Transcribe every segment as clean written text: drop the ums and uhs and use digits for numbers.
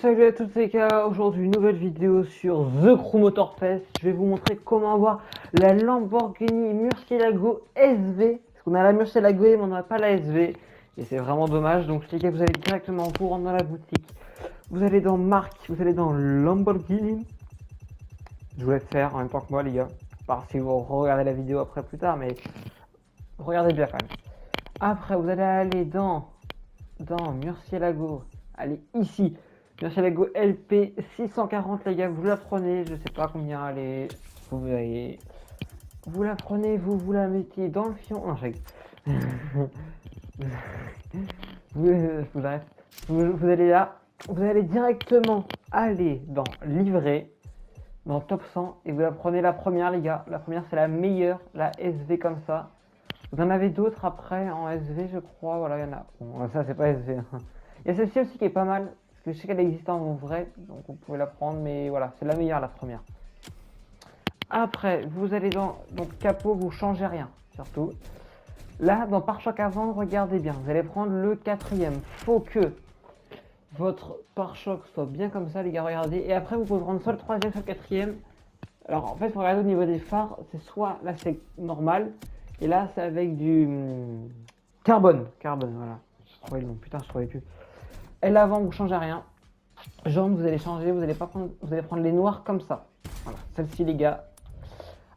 Salut à tous les gars, aujourd'hui une nouvelle vidéo sur The Crew Motorfest. Je vais vous montrer comment avoir la Lamborghini Murcielago SV. Parce qu'on a la Murcielago mais on n'a pas la SV. Et c'est vraiment dommage. Donc les gars, vous allez directement vous rendre dans la boutique. Vous allez dans marque, vous allez dans Lamborghini. Je vous laisse faire en même temps que moi les gars. Par si vous regardez la vidéo après plus tard, mais regardez bien quand même. Après vous allez aller dans Murcielago. Allez ici. Murcielago LP 640 les gars, vous la prenez, je sais pas combien elle est, vous voyez, vous la prenez, vous la mettez dans le fion, non je rigole. vous arrête. Vous allez là, vous allez directement aller dans livret, dans top 100 et vous la prenez la première les gars, la première c'est la meilleure, la SV comme ça. Vous en avez d'autres après en SV je crois, voilà il y en a, bon ça c'est pas SV, il y a celle-ci aussi qui est pas mal. Je sais qu'elle existe en vrai, donc vous pouvez la prendre, mais voilà, c'est la meilleure, la première. Après, vous allez dans capot, vous changez rien, surtout. Là, dans pare-choc avant, regardez bien, vous allez prendre le quatrième. Faut que votre pare-choc soit bien comme ça, les gars, regardez. Et après, vous pouvez prendre soit le troisième, soit le quatrième. Alors, en fait, pour regarder au niveau des phares, c'est soit, là, c'est normal, et là, c'est avec du carbone. Carbone, voilà. Je trouvais le nom, putain, je trouvais plus. Et l'avant, vous changez rien. Jambes, vous allez changer, vous allez prendre les noirs comme ça. Voilà, celle-ci les gars.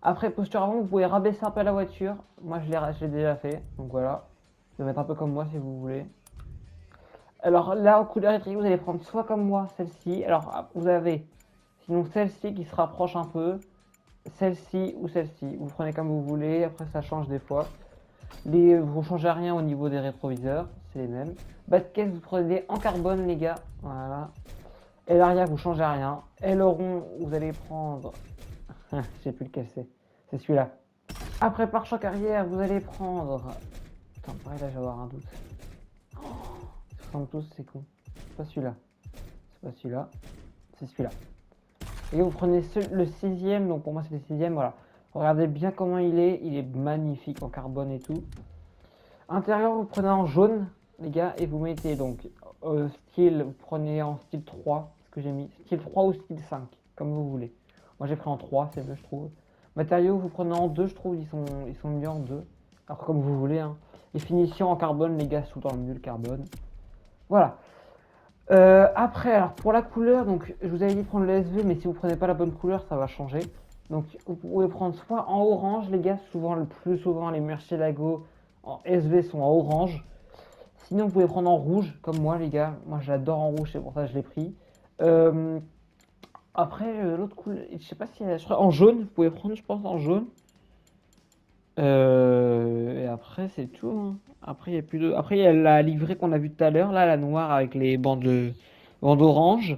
Après, posture avant, vous pouvez rabaisser un peu la voiture. Moi, je l'ai déjà fait, donc voilà. Vous pouvez mettre un peu comme moi si vous voulez. Alors là, en couleur électrique, vous allez prendre soit comme moi, celle-ci. Alors, vous avez, sinon celle-ci qui se rapproche un peu. Celle-ci ou celle-ci. Vous prenez comme vous voulez, après ça change des fois. Vous ne changez rien au niveau des rétroviseurs, c'est les mêmes. Bas de caisse, vous prenez en carbone les gars, voilà. Et l'arrière, vous changez rien. Aileron, vous allez prendre, je sais plus lequel c'est celui-là. Après pare-choc arrière, vous allez prendre, attends, pareil là, je vais avoir un doute. Oh, ils ressemblent tous, c'est con. C'est pas celui-là, c'est pas celui-là, c'est celui-là. Et vous prenez le sixième, donc pour moi c'est le sixième, voilà. Regardez bien comment il est magnifique en carbone et tout. Intérieur, vous prenez en jaune, les gars, et vous mettez donc style, vous prenez en style 3, ce que j'ai mis, style 3 ou style 5, comme vous voulez. Moi j'ai pris en 3, c'est mieux je trouve. Matériaux, vous prenez en 2, je trouve, ils sont mieux en 2. Alors comme vous voulez, hein. Les finitions en carbone, les gars, tout dans le mieux le carbone. Voilà. Après, alors pour la couleur, donc je vous avais dit de prendre le SV, mais si vous prenez pas la bonne couleur, ça va changer. Donc vous pouvez prendre soit en orange, les gars, souvent le plus souvent les Murcielago en SV sont en orange. Sinon vous pouvez prendre en rouge, comme moi les gars. Moi j'adore en rouge, c'est pour ça que je l'ai pris. Après l'autre couleur, je sais pas si je crois, en jaune, vous pouvez prendre je pense en jaune. Et après c'est tout, hein. Après il y a plus de. Après il y a la livrée qu'on a vue tout à l'heure, là la noire avec les bandes orange.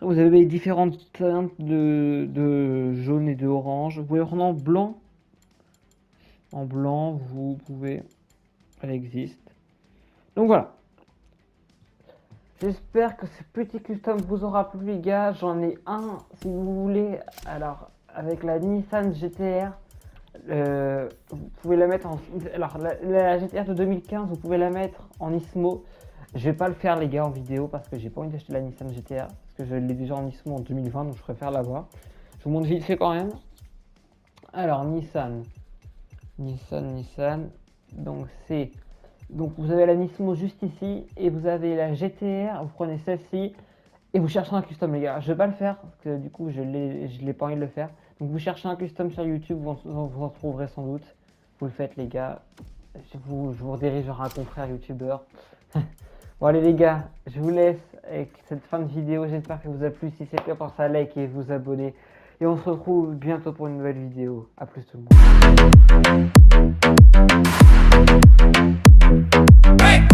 Vous avez différentes teintes de jaune et de orange. Vous pouvez prendre en blanc. En blanc, vous pouvez. Elle existe. Donc voilà. J'espère que ce petit custom vous aura plu, les gars. J'en ai un, si vous voulez. Alors, avec la Nissan GTR. Vous pouvez la mettre en. Alors, la GTR de 2015, vous pouvez la mettre en Nismo. Je vais pas le faire les gars en vidéo parce que j'ai pas envie d'acheter la Nissan GTR parce que je l'ai déjà en Nismo en 2020 donc je préfère l'avoir. Je vous montre vite fait quand même. Alors Nissan. Donc c'est. Donc vous avez la Nismo juste ici et vous avez la GTR, vous prenez celle-ci et vous cherchez un custom les gars. Je vais pas le faire parce que du coup je l'ai pas envie de le faire. Donc vous cherchez un custom sur YouTube, vous en trouverez sans doute. Vous le faites les gars. Je vous redirige vers un confrère youtubeur. Bon allez les gars, je vous laisse avec cette fin de vidéo, j'espère qu'elle vous a plu, si c'est le cas pensez à liker et vous abonner. Et on se retrouve bientôt pour une nouvelle vidéo, à plus tout le monde.